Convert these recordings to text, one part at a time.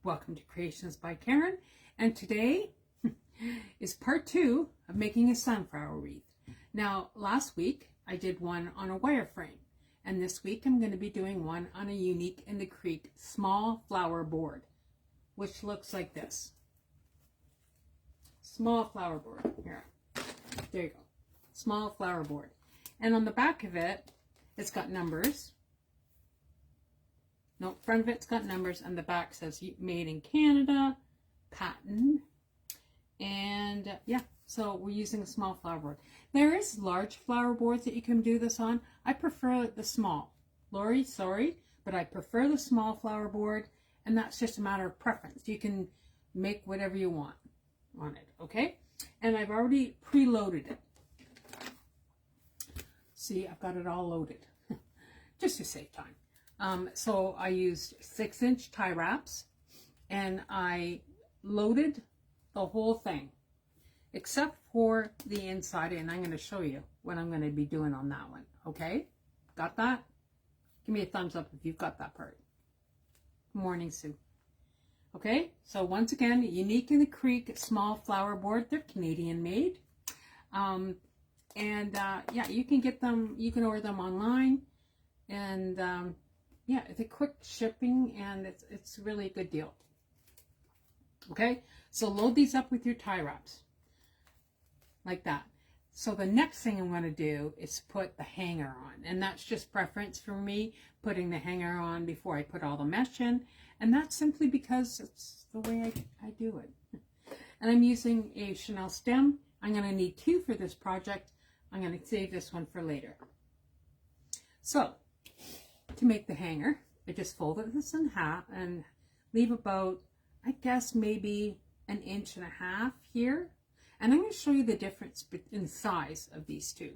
Welcome to Creations by Karen, and today is part 2 of making a sunflower wreath. Now, last week I did one on a wireframe, and this week I'm going to be doing one on a Unique in the Creek small flower board, which looks like this. Small flower board. Here, there you go. Small flower board. And on the back of it, it's got numbers. No, front of it's got numbers, and the back says made in Canada, patent, and yeah, so we're using a small flower board. There is large flower boards that you can do this on. I prefer the small. Lori, sorry, but I prefer the small flower board, and that's just a matter of preference. You can make whatever you want on it, okay? And I've already preloaded it. See, I've got it all loaded, just to save time. So I used 6-inch tie wraps, and I loaded the whole thing, except for the inside, and I'm going to show you what I'm going to be doing on that one, okay? Got that? Give me a thumbs up if you've got that part. Good morning, Sue. Okay, so once again, Unique in the Creek small flower board. They're Canadian made. Yeah, you can get them, you can order them online, and yeah, it's a quick shipping, and it's really a good deal. Okay, so load these up with your tie wraps like that. So the next thing I'm going to do is put the hanger on, and that's just preference for me, putting the hanger on before I put all the mesh in, and that's simply because it's the way I do it. And I'm using a chenille stem. I'm going to need 2 for this project. I'm going to save this one for later. So to make the hanger, I just folded this in half and leave about, I guess, maybe 1.5 inches here. And I'm going to show you the difference in size of these two.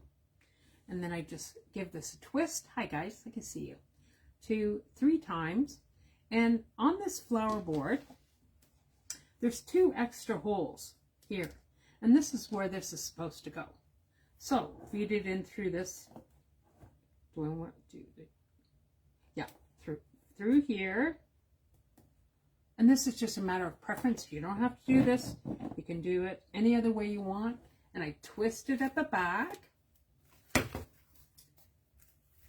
And then I just give this a twist. Hi guys, I can see you. 3 times. And on this flower board, there's 2 extra holes here. And this is where this is supposed to go. So feed it in through this. Through here. And this is just a matter of preference. You don't have to do this. You can do it any other way you want. And I twist it at the back.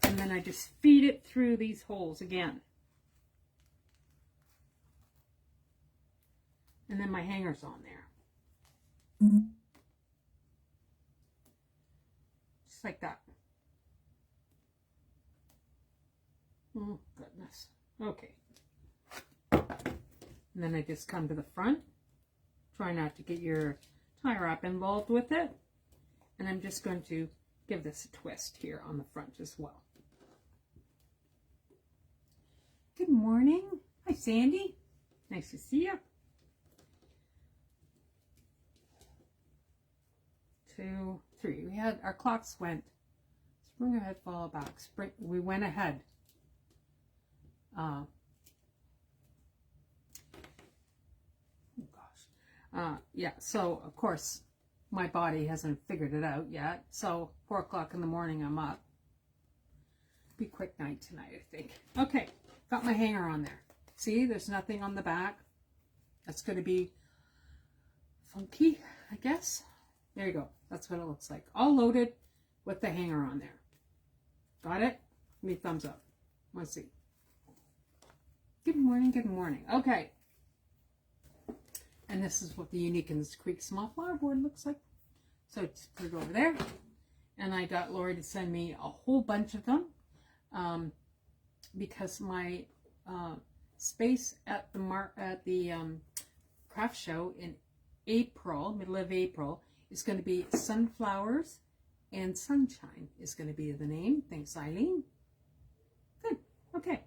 And then I just feed it through these holes again. And then my hanger's on there. Just like that. Oh, goodness. Okay. And then I just come to the front. Try not to get your tie wrap involved with it. And I'm just going to give this a twist here on the front as well. Good morning. Hi, Sandy. Nice to see you. 2, 3. We had our clocks went spring ahead, fall back. Spring. We went ahead. Yeah, so of course my body hasn't figured it out yet. So 4 o'clock in the morning I'm up. Be quick night tonight, I think. Okay, got my hanger on there. See, there's nothing on the back. That's going to be funky, I guess. There you go. That's what it looks like. All loaded with the hanger on there. Got it? Give me a thumbs up. Let's see. Good morning, good morning. Okay. And this is what the Unique in the Creek small flower board looks like. So just put it over there. And I got Lori to send me a whole bunch of them. Because my space at the craft show in April, middle of April, is going to be Sunflowers and Sunshine is going to be the name. Thanks, Eileen. Good. Okay.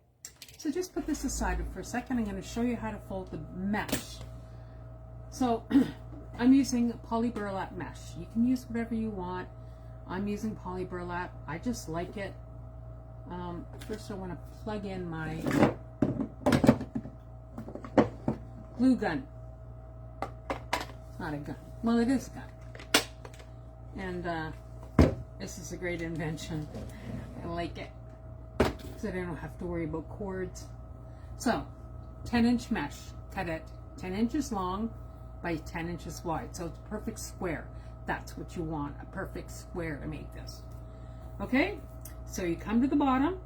So just put this aside for a second. I'm going to show you how to fold the mesh. So I'm using poly burlap mesh. You can use whatever you want. I'm using poly burlap. I just like it. First I want to plug in my glue gun. It's not a gun. Well, it is a gun. And this is a great invention. I like it. So I don't have to worry about cords. So 10-inch mesh. cut it 10 inches long by 10 inches wide. So it's a perfect square. That's what you want, a perfect square to make this. Okay, so you come to the bottom,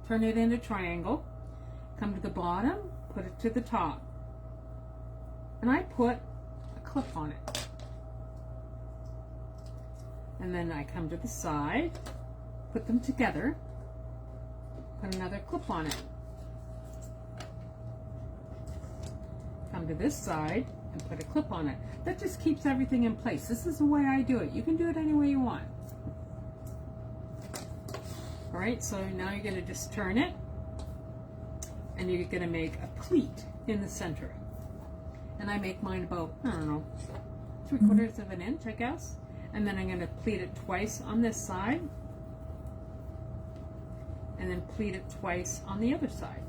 turn it into a triangle, come to the bottom, put it to the top. And I put a clip on it. And then I come to the side, put them together, put another clip on it. Come to this side and put a clip on it. That just keeps everything in place. This is the way I do it. You can do it any way you want. All right, so now you're going to just turn it, and you're going to make a pleat in the center. And I make mine about, I don't know, 3/4 of an inch, I guess. And then I'm going to pleat it twice on this side, and then pleat it twice on the other side.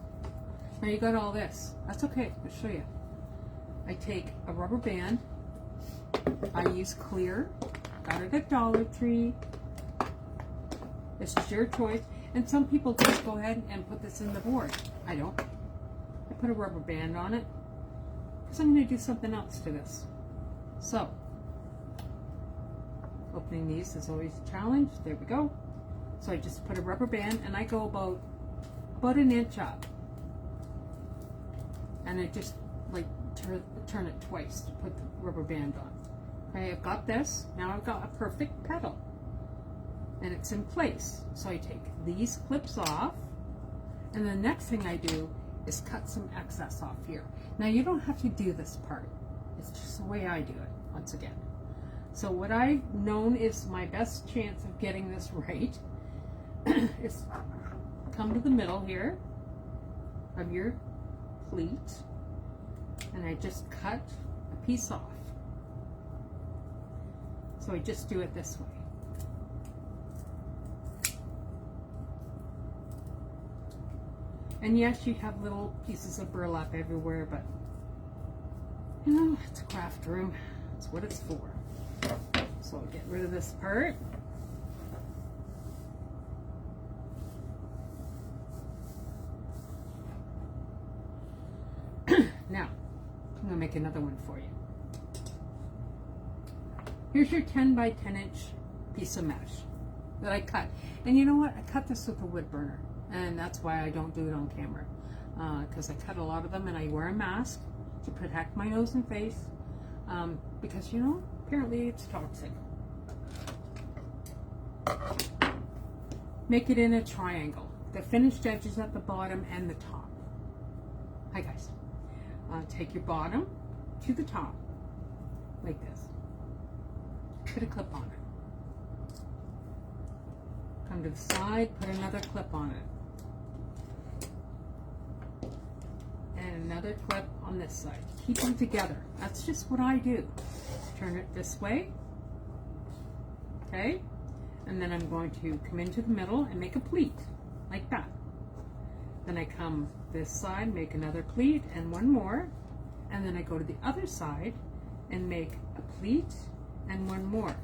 Now you got all this. That's okay. I'll show you. I take a rubber band. I use clear. Got it at Dollar Tree. This is your choice. And some people just go ahead and put this in the board. I don't. I put a rubber band on it because I'm going to do something else to this. So, opening these is always a challenge. There we go. So I just put a rubber band, and I go about an inch up. And I just like turn it twice to put the rubber band on. Okay, I've got this. Now I've got a perfect petal. And it's in place. So I take these clips off, and the next thing I do is cut some excess off here. Now you don't have to do this part. It's just the way I do it, once again. So what I've known is my best chance of getting this right is come to the middle here of your pleat, and I just cut a piece off. So I just do it this way. And yes, you have little pieces of burlap everywhere, but you know, it's a craft room. That's what it's for. So I'll get rid of this part. Now, I'm gonna make another one for you. Here's your 10 by 10 inch piece of mesh that I cut. And you know what? I cut this with a wood burner. And that's why I don't do it on camera. Because I cut a lot of them, and I wear a mask to protect my nose and face. Because, you know, apparently it's toxic. Make it in a triangle. The finished edges at the bottom and the top. Hi guys. Take your bottom to the top, like this. Put a clip on it. Come to the side, put another clip on it. And another clip on this side. Keep them together. That's just what I do. Turn it this way. Okay? And then I'm going to come into the middle and make a pleat, like that. Then I come this side, make another pleat, and one more. And then I go to the other side and make a pleat and one more.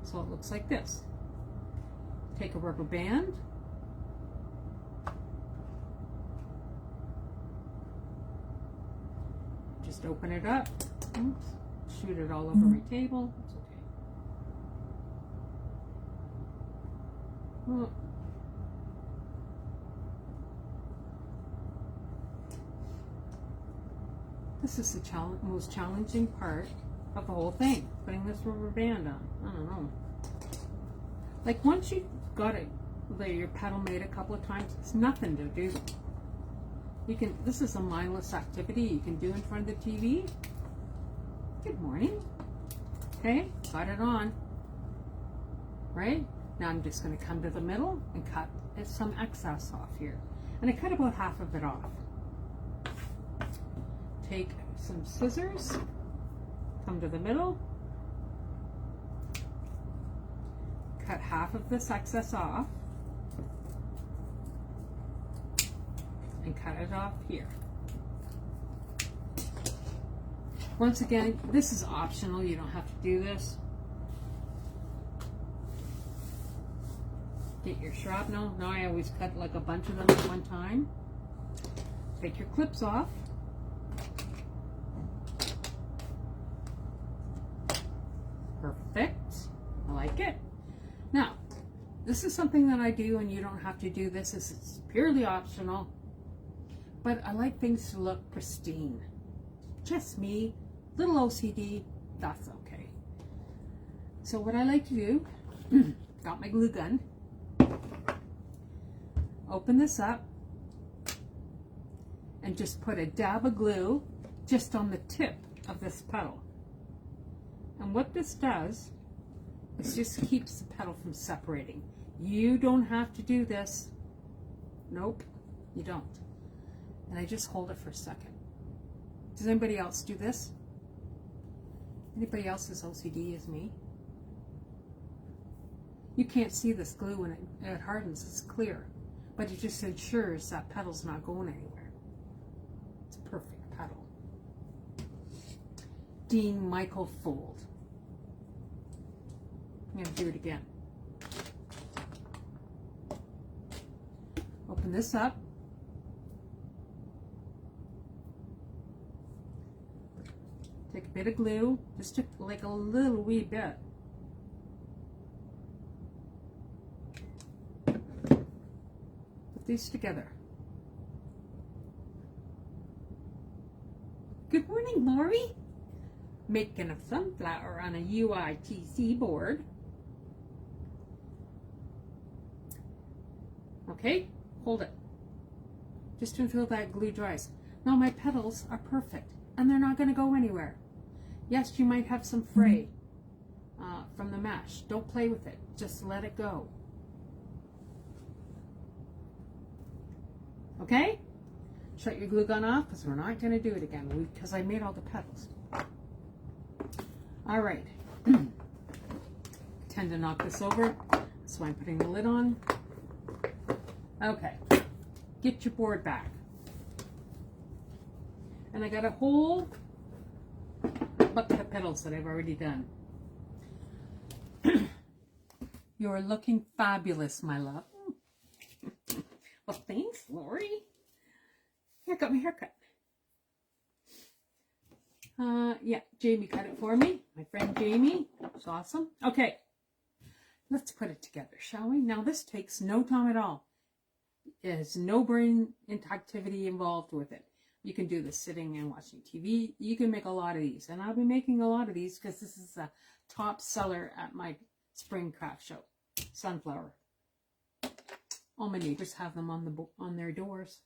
So it looks like this. Take a rubber band. Just open it up. Oops. Shoot it all over my table. It's okay. Well, this is the most challenging part of the whole thing, putting this rubber band on. I don't know. Like once you got it, your petal made a couple of times, it's nothing to do. You can. This is a mindless activity you can do in front of the TV. Good morning. Okay, got it on. Right? Now I'm just going to come to the middle and cut some excess off here. And I cut about half of it off. Take some scissors, come to the middle, cut half of this excess off, and cut it off here. Once again, this is optional, you don't have to do this. Get your shrapnel. Now I always cut like a bunch of them at one time. Take your clips off. This is something that I do, and you don't have to do this. This is purely optional. But I like things to look pristine. Just me, little OCD, that's okay. So what I like to do, got my glue gun, open this up, and just put a dab of glue just on the tip of this petal. And what this does is just keeps the petal from separating. You don't have to do this. Nope, you don't. And I just hold it for a second. Does anybody else do this? Anybody else as OCD as me? You can't see this glue when it hardens, it's clear. But it just ensures that petal's not going anywhere. It's a perfect petal. Dean Michael fold. I'm going to do it again. Open this up. Take a bit of glue, just like a little wee bit. Put these together. Good morning, Lori. Making a sunflower on a UITC board. Okay, hold it. Just until that glue dries. Now my petals are perfect, and they're not going to go anywhere. Yes, you might have some fray from the mesh. Don't play with it. Just let it go. Okay? Shut your glue gun off, because we're not going to do it again, because I made all the petals. All right. Tend to knock this over. That's why I'm putting the lid on. Okay. Get your board back. And I got a whole bucket of petals that I've already done. You're looking fabulous, my love. Well, thanks, Lori. Here, I got my haircut. Yeah, Jamie cut it for me. My friend Jamie. It's awesome. Okay. Let's put it together, shall we? Now, this takes no time at all. There's no brain activity involved with it. You can do this sitting and watching TV. You can make a lot of these. And I'll be making a lot of these because this is a top seller at my spring craft show. Sunflower. All my neighbors have them on their doors.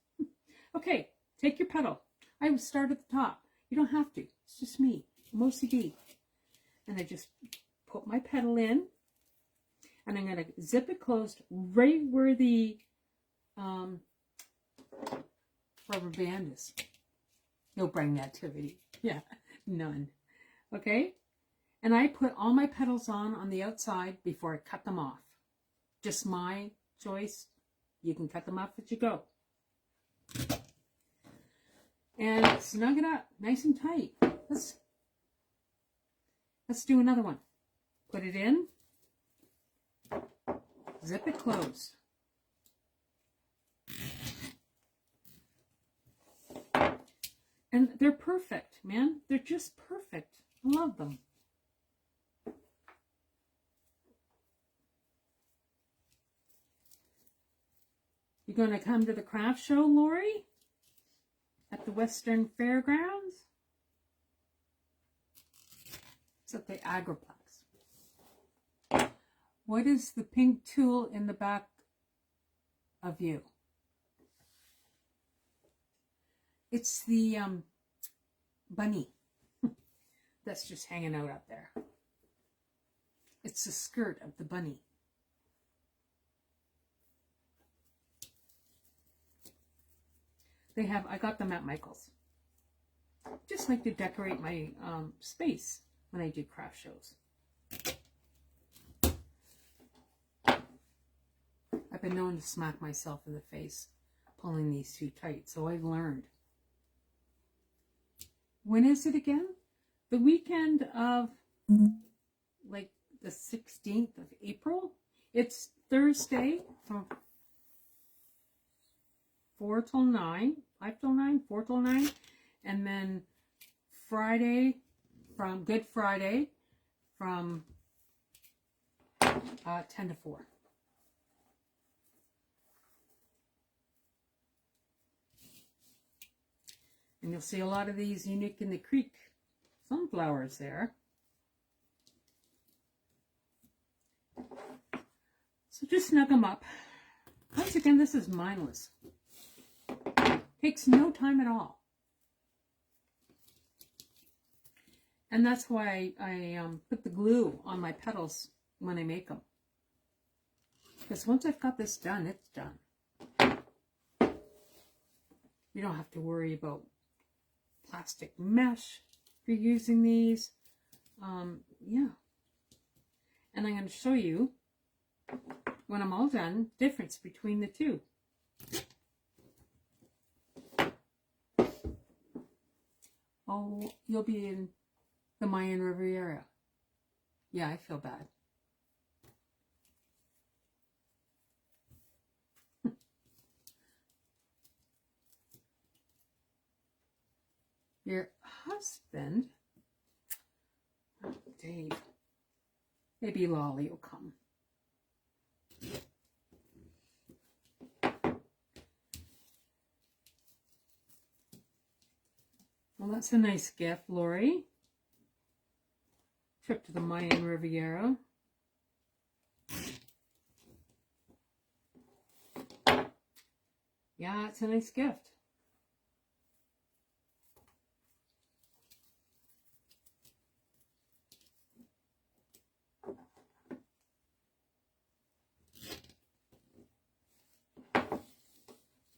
Okay, take your petal. I would start at the top. You don't have to. It's just me. I'm OCD. And I just put my petal in. And I'm going to zip it closed right where the rubber band is. No brain activity. Yeah, none. Okay? And I put all my petals on the outside before I cut them off. Just my choice. You can cut them off as you go. And snug it up nice and tight. Let's do another one. Put it in. Zip it closed. And they're perfect, man. They're just perfect. I love them. You going to come to the craft show, Lori? At the Western Fairgrounds? It's at the Agriplex. What is the pink tool in the back of you? It's the bunny that's just hanging out up there. It's the skirt of the bunny. They have, I got them at Michael's. Just like to decorate my space when I do craft shows. I've been known to smack myself in the face pulling these too tight, so I've learned. When is it again? The weekend of like the 16th of April. It's Thursday from 4 till 9, 5 till 9, 4 till 9, and then Friday from Good Friday from 10 to 4. And you'll see a lot of these Unique in the Creek sunflowers there. So just snug them up. Once again, this is mindless. Takes no time at all. And that's why I put the glue on my petals when I make them. Because once I've got this done, it's done. You don't have to worry about plastic mesh if you're using these. Yeah. And I'm going to show you, when I'm all done, difference between the two. Oh, you'll be in the Mayan Riviera. Yeah, I feel bad. Your husband, oh, Dave, maybe Lolly will come. Well, that's a nice gift, Lori. Trip to the Mayan Riviera. Yeah, it's a nice gift.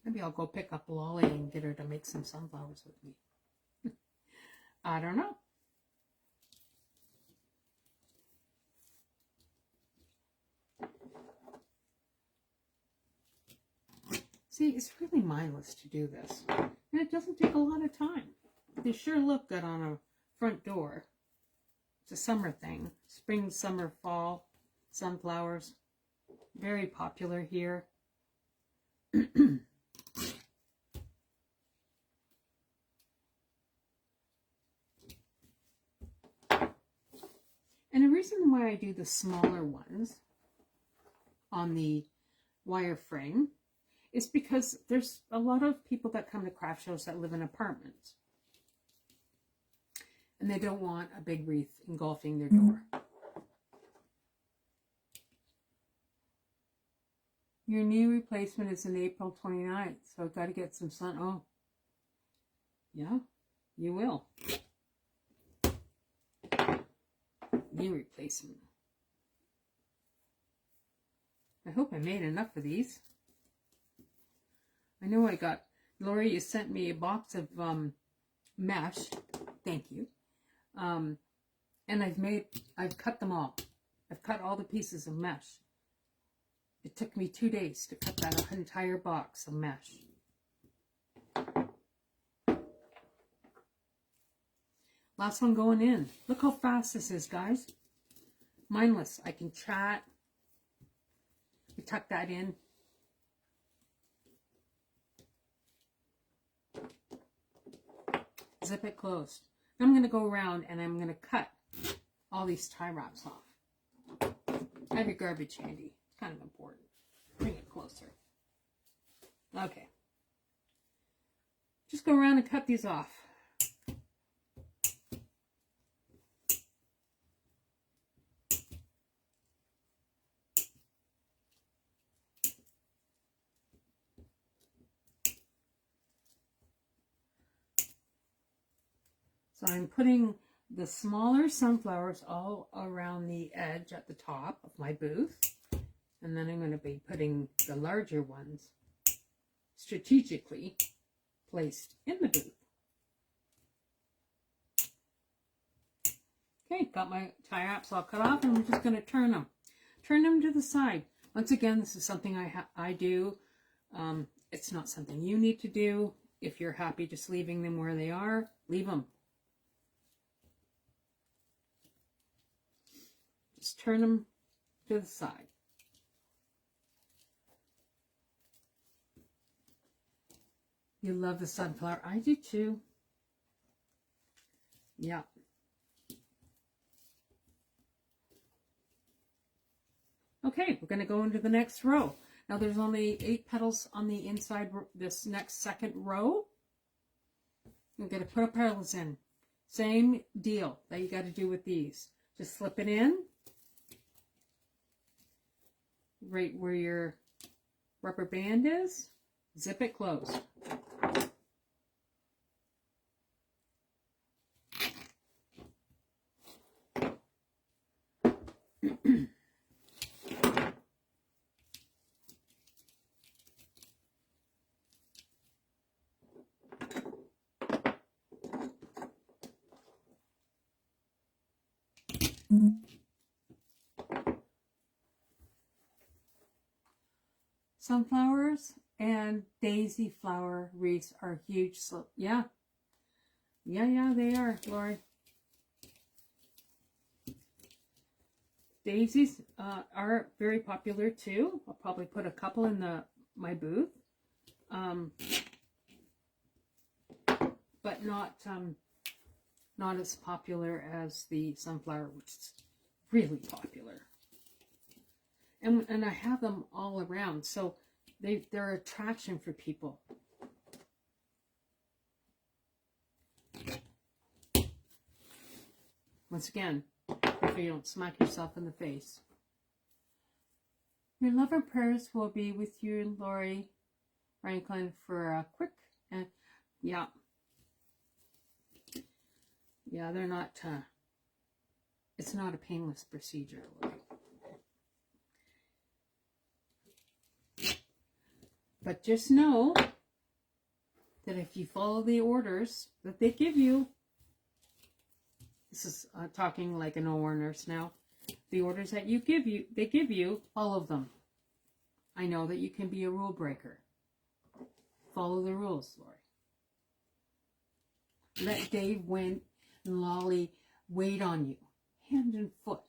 Maybe I'll go pick up Lolly and get her to make some sunflowers with me. I don't know. See, it's really mindless to do this. And it doesn't take a lot of time. They sure look good on a front door. It's a summer thing. Spring, summer, fall, sunflowers. Very popular here. And the reason why I do the smaller ones on the wire frame is because there's a lot of people that come to craft shows that live in apartments. And they don't want a big wreath engulfing their door. Your new replacement is in April 29th, so I've got to get some sun. Oh, yeah, you will. New replacement. I hope I made enough of these. I know I got, Lori, you sent me a box of mesh. Thank you. And I've cut them all. I've cut all the pieces of mesh. It took me 2 days to cut that entire box of mesh. Last one going in. Look how fast this is, guys. Mindless. I can chat. We tuck that in. Zip it closed. I'm going to go around and I'm going to cut all these tie wraps off. Have your garbage handy. It's kind of important. Bring it closer. Okay. Just go around and cut these off. So I'm putting the smaller sunflowers all around the edge at the top of my booth. And then I'm going to be putting the larger ones strategically placed in the booth. Okay, got my tie wraps all cut off, and we're just going to turn them. Turn them to the side. Once again, this is something I do. It's not something you need to do. If you're happy just leaving them where they are, leave them. Just turn them to the side. You love the sunflower. I do too. Yeah. Okay, we're going to go into the next row. Now there's only 8 petals on the inside, this next second row. I'm going to put petals in. Same deal that you got to do with these. Just slip it in right where your rubber band is. Zip it closed. Sunflowers and daisy flower wreaths are huge. Yeah, they are, Lori. Daisies are very popular too. I'll probably put a couple in my booth, but not as popular as the sunflower, which is really popular. And I have them all around, so they're an attraction for people. Once again, if you don't smack yourself in the face. Your love and prayers will be with you, Lori Franklin, for a quick and yeah, they're not. It's not a painless procedure, Lori. But just know that if you follow the orders that they give you, this is talking like an OR nurse now, the orders that they give you, follow them. I know that you can be a rule breaker. Follow the rules, Lori. Let Dave, Win, and Lolly wait on you, hand and foot,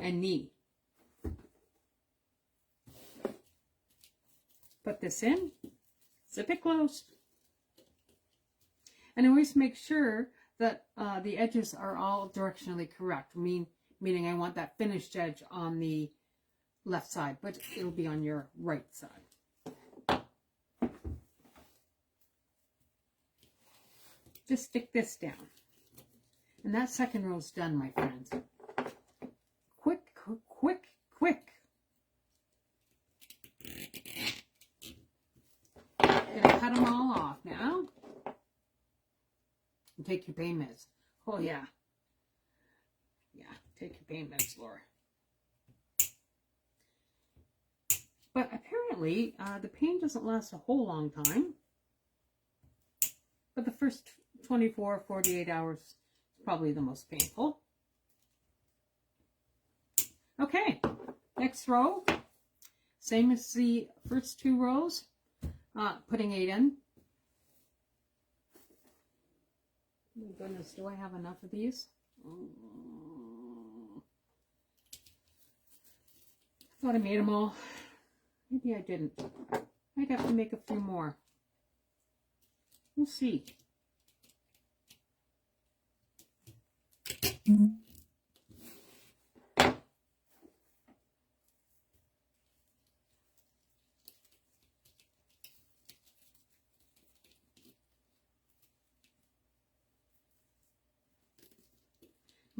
and knee. Put this in, zip it closed, and always make sure that the edges are all directionally correct. Meaning I want that finished edge on the left side, but it'll be on your right side. Just stick this down, and that second row's done, my friends. Quick, quick, quick. Gonna cut them all off now. And take your pain meds. Oh yeah. Yeah, take your pain meds, Laura. But apparently, the pain doesn't last a whole long time. But the first 24, 48 hours is probably the most painful. Okay, next row. Same as the first two rows. Putting 8 in. Oh my goodness, do I have enough of these? I thought I made them all. Maybe I didn't. I'd have to make a few more. We'll see.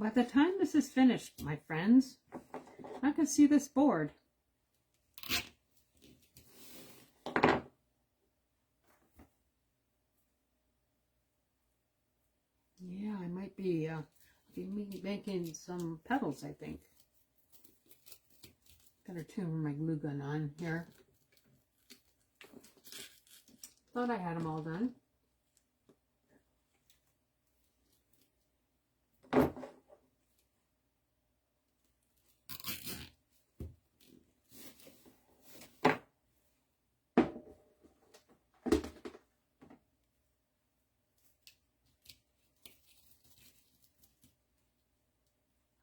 By the time this is finished, my friends, I can see this board. Yeah, I might be making some petals, I think. Gotta turn my glue gun on here. Thought I had them all done.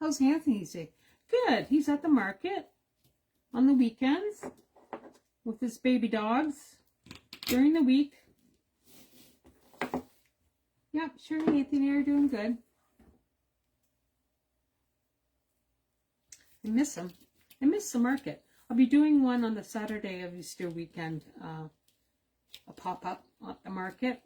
How's Anthony say? Good. He's at the market on the weekends with his baby dogs during the week. Yep, sure, Anthony are doing good. I miss him. I miss the market. I'll be doing one on the Saturday of Easter weekend, a pop-up at the market.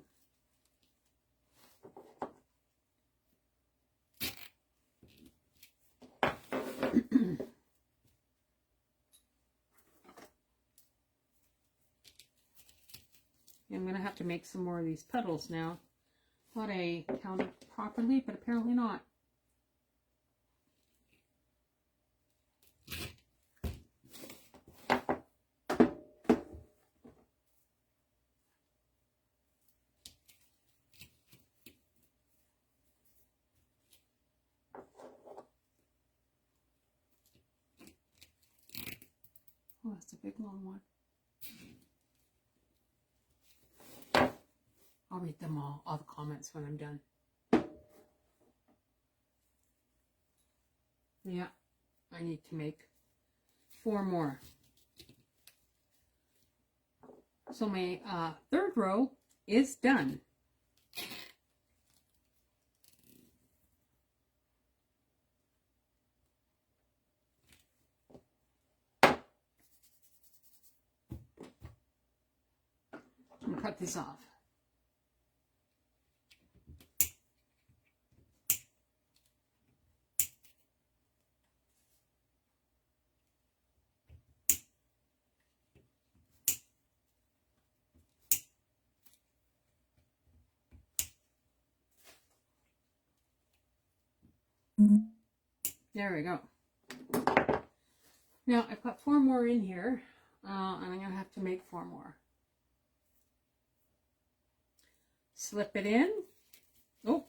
make some more of these petals now. Thought I counted properly, but apparently not. Oh, that's a big long one. I'll read them all the comments when I'm done. Yeah, I need to make 4 more. So my third row is done. I'm gonna cut this off. There we go. Now I've got 4 more in here, and I'm gonna have to make 4 more. Slip it in. Oh,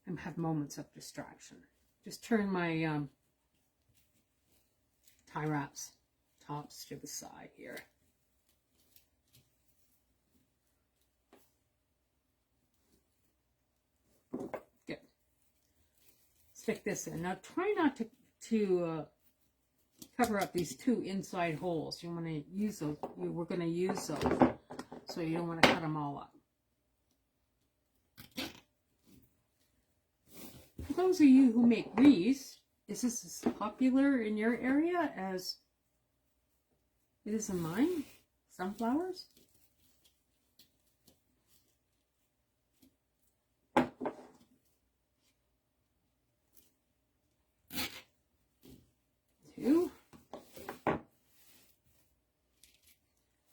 I have moments of distraction. Just turn my tie wraps tops to the side here. Good. Stick this in. Now try not to cover up these 2 inside holes. You want to use those. We're going to use those, so you don't want to cut them all up. For those of you who make wreaths, is this as popular in your area as it is in mine? Sunflowers? Two.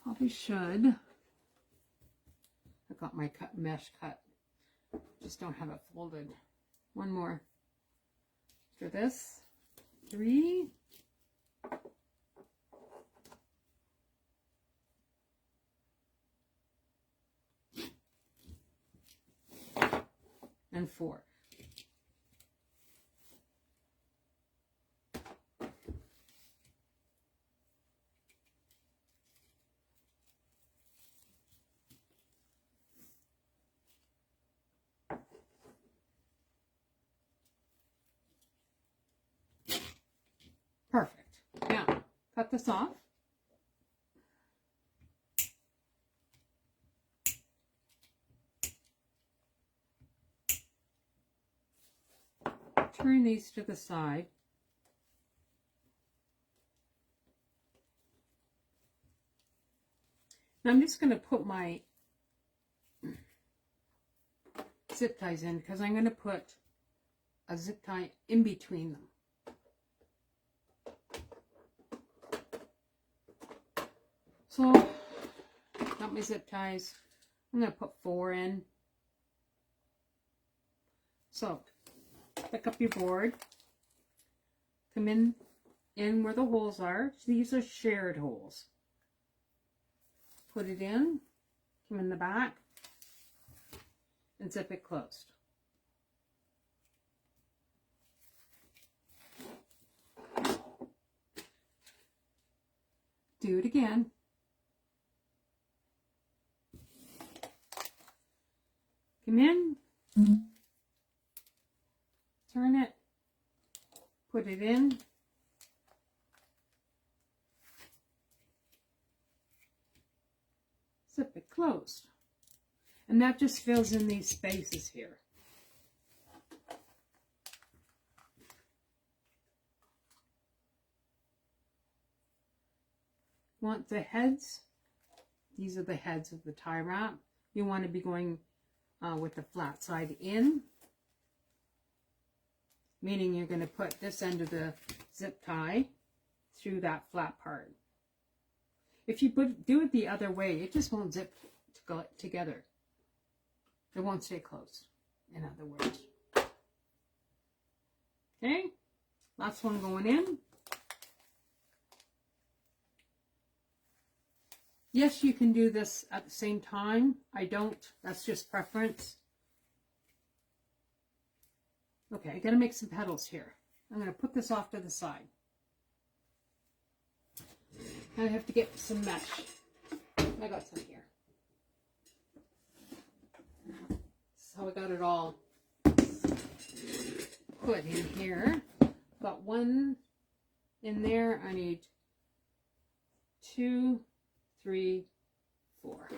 Probably should. I got my mesh cut. Just don't have it folded. 1 more. After this, 3. And 4. Perfect. Now, cut this off. Turn these to the side. Now I'm just going to put my zip ties in because I'm going to put a zip tie in between them. So, got my zip ties. I'm going to put 4 in. So, pick up your board. Come in where the holes are. These are shared holes. Put it in. Come in the back. And zip it closed. Do it again. Come in, turn it, put it in, zip it closed. And that just fills in these spaces here. Want the heads? These are the heads of the tie wrap. You want to be going with the flat side in, meaning you're going to put this end of the zip tie through that flat part. If you do it the other way, it just won't zip together. It won't stay closed, in other words. Okay, last one going in. Yes, you can do this at the same time. I don't. That's just preference. Okay, I gotta make some petals here. I'm gonna put this off to the side. I have to get some mesh. I got some here. So I got it all put in here. Got one in there. I need 2, 3, 4.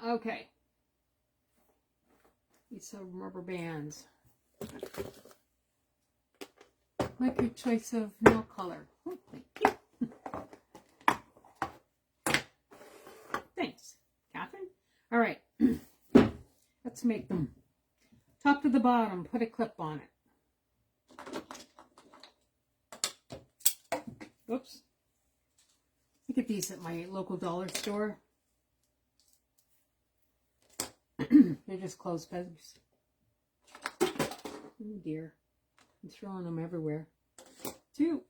Okay. Need some rubber bands. Like your choice of nail color. Oh, thank you. Thanks, Catherine. All right. Let's make them top to the bottom. Put a clip on it. Oops. I get these at my local dollar store. They're just clothespins. Oh dear. I'm throwing them everywhere. 2.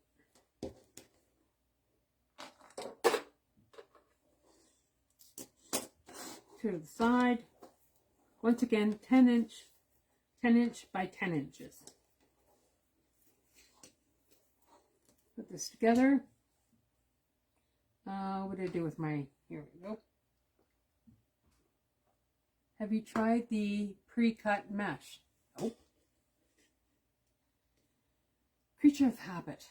To the side. Once again, 10 inch by 10 inches. Put this together. What did I do with my, here we go. Have you tried the pre-cut mesh? Nope. Creature of habit.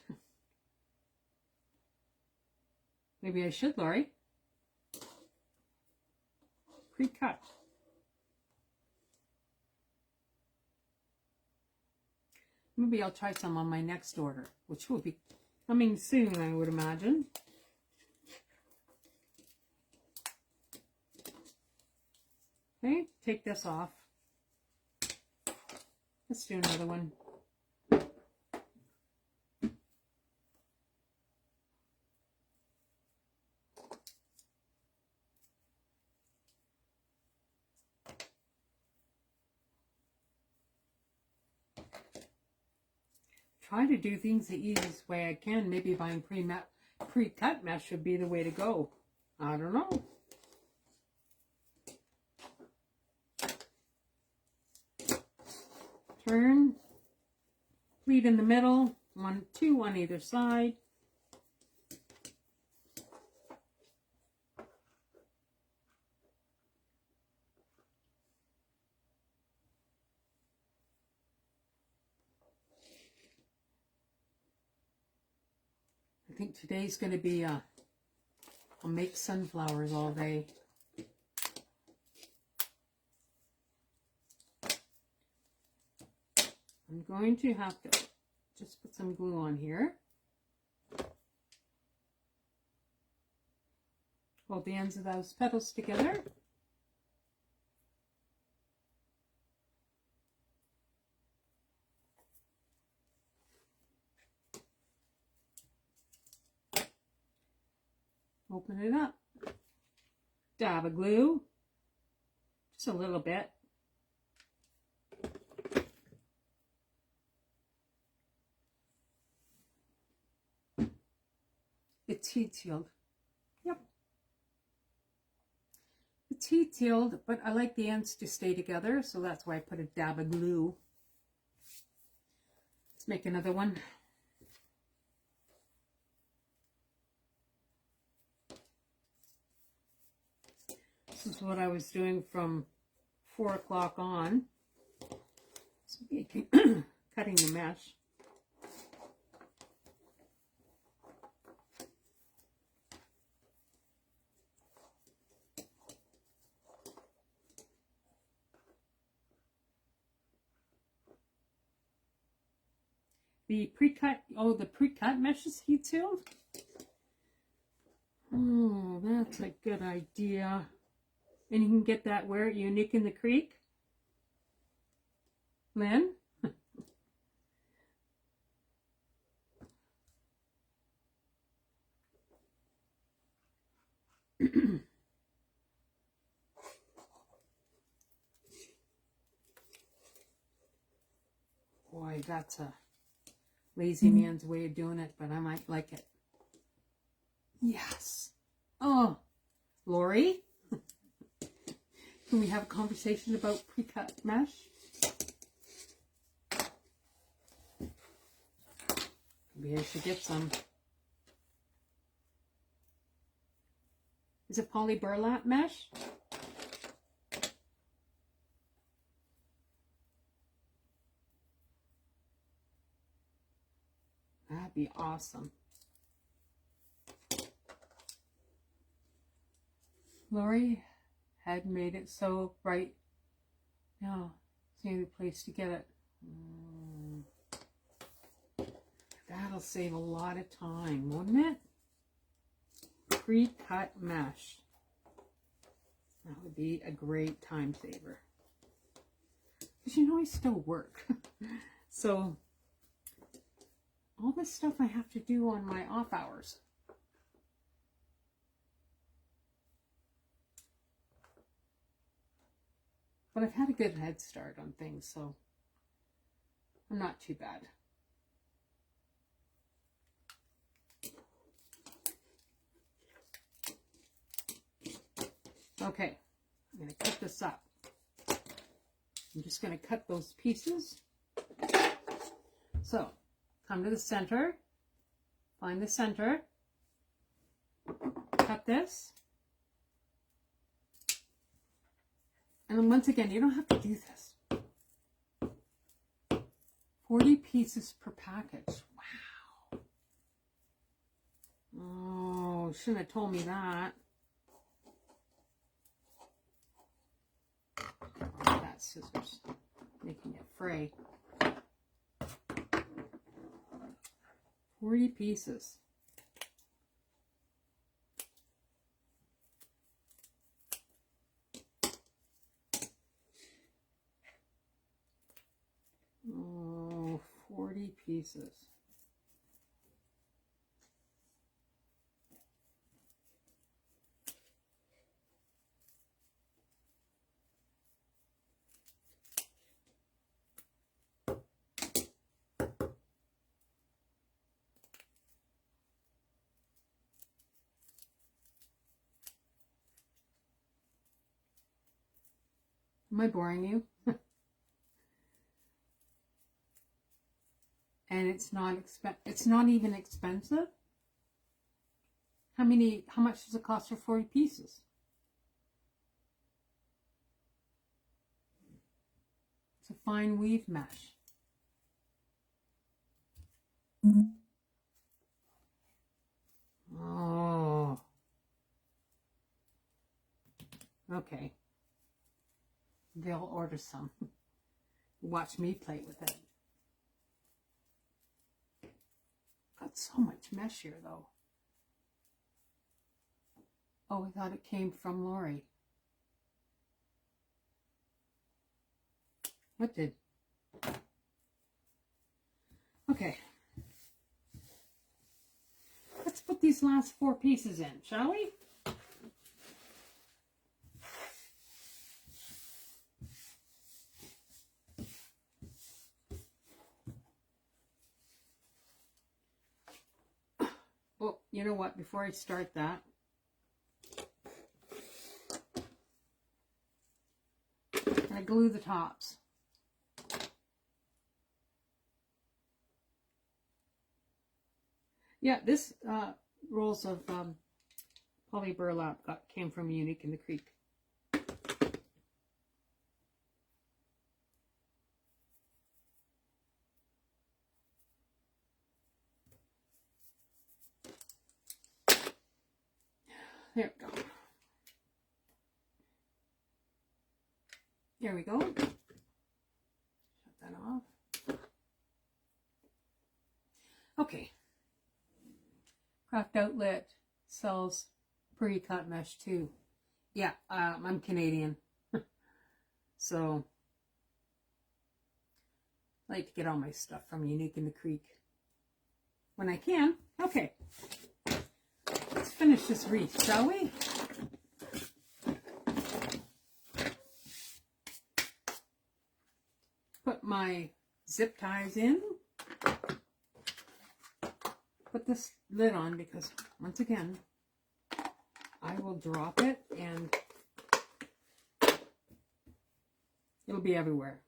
Maybe I should, Lori. Pre-cut. Maybe I'll try some on my next order, which will be coming soon, I would imagine. Okay, take this off. Let's do another one. Try to do things the easiest way I can. Maybe buying pre-cut mesh would be the way to go. I don't know. Turn, pleat in the middle, 2 on either side. I think today's going to be I'll make sunflowers all day. I'm going to have to just put some glue on here. Hold the ends of those petals together. Open it up. Dab of glue. Just a little bit. It's heat sealed. Yep. It's heat sealed, but I like the ends to stay together, so that's why I put a dab of glue. Let's make another one. This is what I was doing from 4 o'clock on. So making, cutting the mesh. The pre-cut mesh is heat sealed. Oh, that's a good idea. And you can get that where? Unique in the Creek? Lynn? Boy, that's a lazy man's way of doing it, but I might like it. Yes. Oh, Lori, can we have a conversation about pre-cut mesh? Maybe I should get some. Is it poly burlap mesh? That'd be awesome. Lori had made it so bright. Now, it's the only place to get it. That'll save a lot of time, wouldn't it? Pre-cut mesh. That would be a great time saver. Because you know I still work. So, all this stuff I have to do on my off hours. But I've had a good head start on things, so I'm not too bad. Okay, I'm going to cut this up. I'm just going to cut those pieces. So, come to the center, find the center, cut this. And then once again, you don't have to do this. 40 pieces per package. Wow. Oh, shouldn't have told me that. Oh, that scissors making it fray. 40 pieces. Oh, 40 pieces. Am I boring you? And it's not even expensive. How much does it cost for 40 pieces? It's a fine weave mesh. Oh. Okay. They'll order some. Watch me play with it. Got so much mesh here, though. Oh, I thought it came from Lori. What did? Okay. Let's put these last 4 pieces in, shall we? Oh, you know what? Before I start that, I glue the tops. Yeah, this rolls of poly burlap came from Unique in the Creek. There we go. There we go. Shut that off. Okay. Craft Outlet sells pre-cut mesh too. Yeah, I'm Canadian. So I like to get all my stuff from Unique in the Creek when I can. Okay, let's finish this wreath, shall we? Put my zip ties in. Put this lid on because, once again, I will drop it and it'll be everywhere.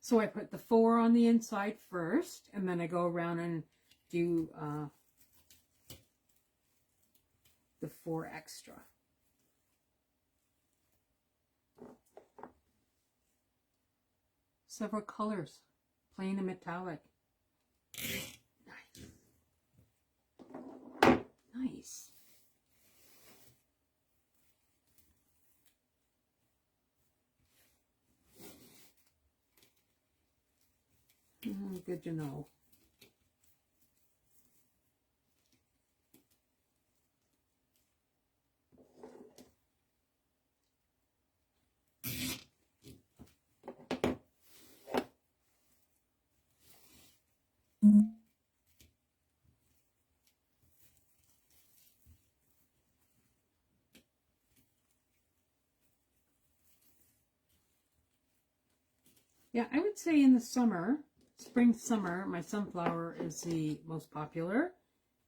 So I put the 4 on the inside first, and then I go around and do the 4 extra. Several colors, plain and metallic. Nice. Good to know. Yeah, I would say in the summer, spring, summer, my sunflower is the most popular.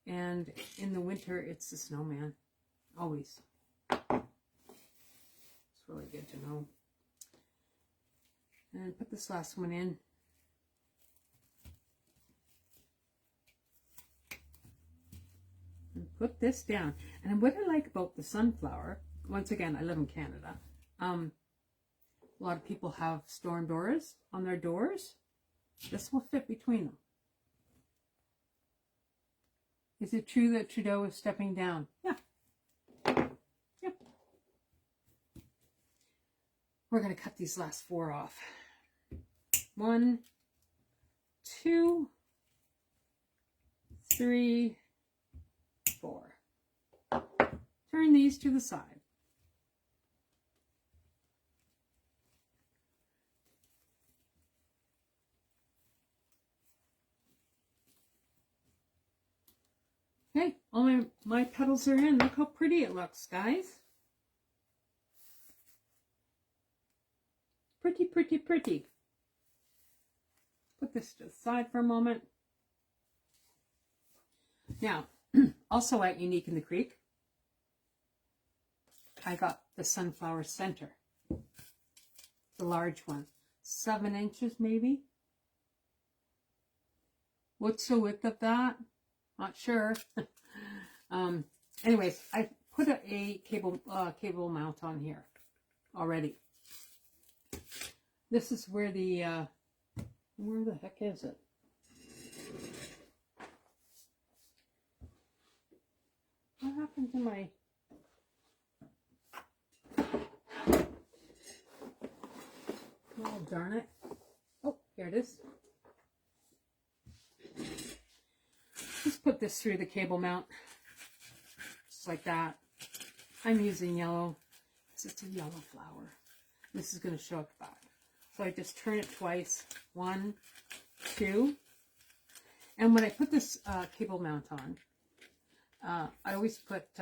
And in the winter, it's the snowman. Always. It's really good to know. And put this last one in. And put this down. And what I like about the sunflower, once again, I live in Canada. A lot of people have storm doors on their doors. This will fit between them. Is it true that Trudeau is stepping down? Yeah. Yep. We're going to cut these last 4 off. 1, 2, 3, 4. Turn these to the side. Okay, all my petals are in. Look how pretty it looks, guys. Pretty, pretty, pretty. Put this to the side for a moment. Now, also at Unique in the Creek, I got the sunflower center. The large one. 7 inches maybe. What's the width of that? Not sure. Anyways, I put a cable mount on here already. This is where the where the heck is it? What happened to my? Oh, darn it! Oh, here it is. Just put this through the cable mount, just like that. I'm using yellow, because it's a yellow flower. This is going to show at the back. So I just turn it twice, 1, 2. And when I put this cable mount on, I always put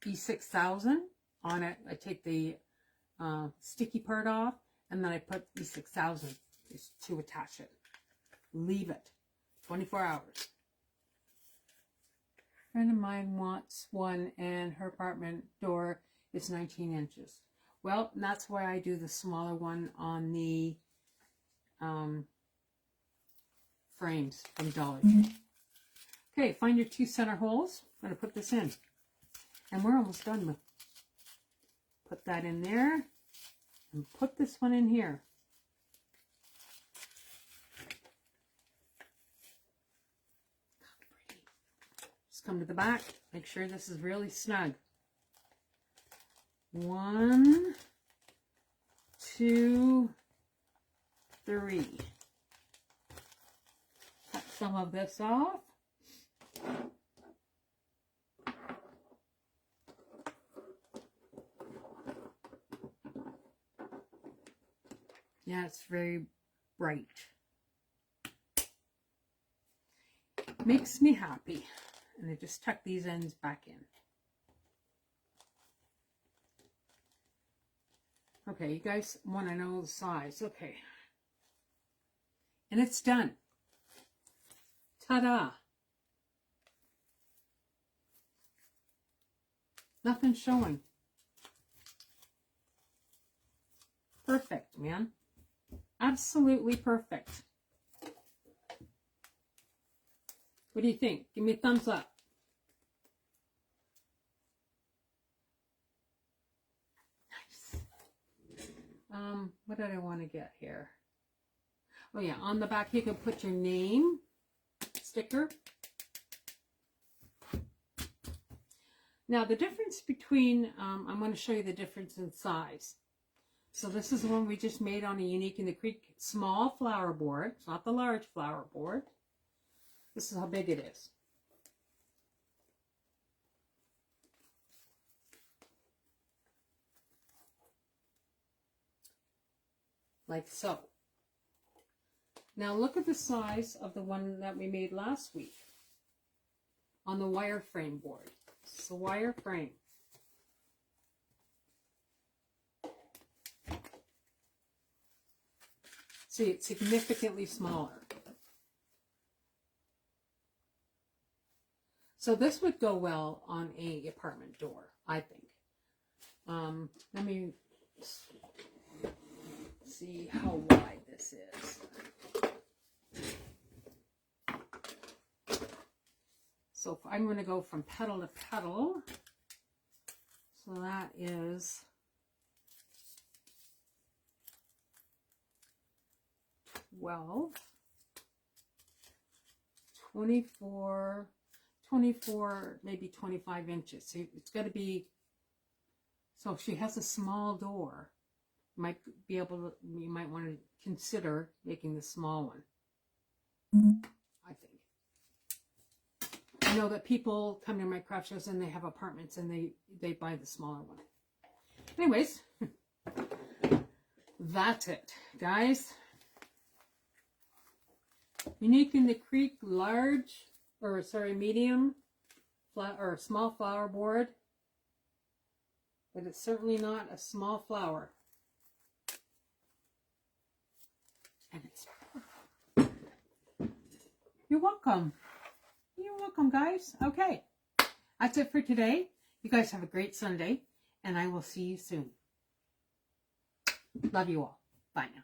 E6000 on it. I take the sticky part off, and then I put E6000 just to attach it. Leave it 24 hours. A friend of mine wants one, and her apartment door is 19 inches. Well, that's why I do the smaller one on the frames from Dollar Tree. Okay, find your 2 center holes. I'm going to put this in. And we're almost done with. Put that in there. And put this one in here. Just come to the back. Make sure this is really snug. 1, 2, 3. Cut some of this off. Yeah, it's very bright. Makes me happy. And I just tuck these ends back in. Okay, you guys want to know the size. Okay. And it's done. Ta-da! Nothing showing. Perfect, man. Absolutely perfect. What do you think? Give me a thumbs up. Nice. What did I want to get here? Oh yeah, on the back you can put your name sticker. Now the difference between, I'm going to show you the difference in size. So this is the one we just made on a Unique in the Creek small flower board. It's not the large flower board. This is how big it is. Like so. Now look at the size of the one that we made last week on the wireframe board. It's a wireframe. See, it's significantly smaller. So this would go well on a apartment door, I think. Let me see how wide this is. So I'm going to go from petal to petal. So that is 12, 24, 24, maybe 25 inches. So it's got to be, so if she has a small door, you might want to consider making the small one, I think. I know that people come to my craft shows and they have apartments and they buy the smaller one. Anyways, that's it, guys. Unique in the Creek medium or small flower board, but it's certainly not a small flower. And it's perfect. You're welcome. You're welcome, guys. Okay, that's it for today. You guys have a great Sunday, and I will see you soon. Love you all. Bye now.